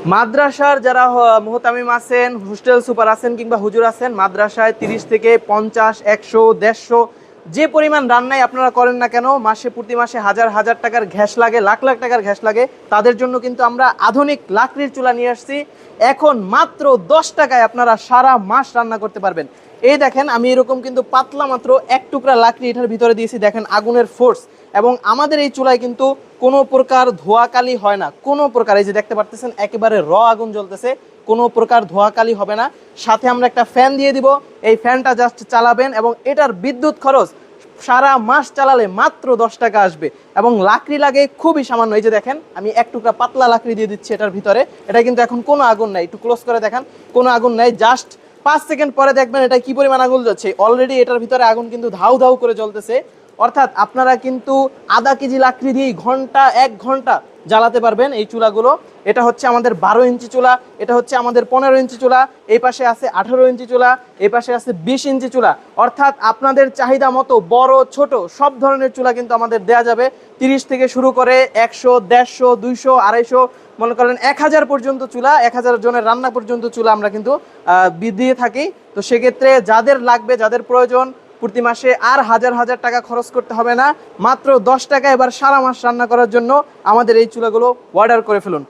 মাদ্রাসার যারা মুহতামিম আছেন, হোস্টেল সুপার আছেন কিংবা হুজুর আছেন, মাদ্রাসায় 30 থেকে 50, 100, 150 যে পরিমাণ রান্নায় আপনারা করেন না কেন, প্রতি মাসে হাজার হাজার টাকার গ্যাস লাগে, লাখ লাখ টাকার গ্যাস লাগে, তাদের জন্য কিন্তু আমরা আধুনিক লাকড়ির চুলা নিয়ে আসছি। এখন মাত্র 10 টাকায় আপনারা সারা মাস রান্না করতে পারবেন। এই দেখেন, আমি এরকম কিন্তু পাতলা মাত্র এক টুকরা লাকড়ি এটার ভিতরে দিয়েছি। দেখেন আগুনের ফোর্স, এবং আমাদের এই চুলায় কিন্তু কোনো প্রকার ধোঁয়াকালি হয় না, কোনো প্রকার। এই যে দেখতে পারতেছেন একেবারে আগুন জ্বলতেছে, কোনো প্রকার ধোঁয়াকালি হবে না। সাথে আমরা একটা ফ্যান দিয়ে দিব, এই ফ্যানটা জাস্ট চালাবেন এবং এটার বিদ্যুৎ খরচ সারা মাস চালালে মাত্র 10 টাকা আসবে। এবং লাকড়ি লাগে খুবই সামান্য। এই যে দেখেন, আমি এক টুকরা পাতলা লাকড়ি দিয়ে দিচ্ছি এটার ভিতরে। এটা কিন্তু এখন কোনো আগুন নাই, একটু ক্লোজ করে দেখেন, কোনো আগুন নাই। জাস্ট 5 সেকেন্ড পরে দেখবেন এটা কি পরিমাণ আগুন জ্বলছে। অলরেডি এটার ভিতরে আগুন কিন্তু ধাউ ধাউ করে জ্বলতেছে। অর্থাৎ আপনারা কিন্তু আধা কেজি লাকড়ি দিয়ে এক ঘন্টা জ্বালাতে পারবেন এই চুলাগুলো। এটা হচ্ছে আমাদের 12 ইঞ্চি চুলা, এটা হচ্ছে আমাদের 15 ইঞ্চি চুলা, এই পাশে আছে 18 ইঞ্চি চুলা, এই পাশে আছে 20 ইঞ্চি চুলা। অর্থাৎ আপনাদের চাহিদা মতো বড় ছোট সব ধরনের চুলা কিন্তু আমাদের দেয়া যাবে। 30 থেকে শুরু করে 100, 150, 200, 250, মনে করেন 1000 পর্যন্ত চুলা, 1000 জনের রান্না পর্যন্ত চুলা আমরা কিন্তু দিয়ে থাকি। তো সেক্ষেত্রে যাদের লাগবে, যাদের প্রয়োজন, প্রতি মাসে আর হাজার হাজার টাকা খরচ করতে হবে না। মাত্র 10 টাকা এবার সারা মাস রান্না করার জন্য আমাদের এই চুলাগুলো অর্ডার করে ফেলুন।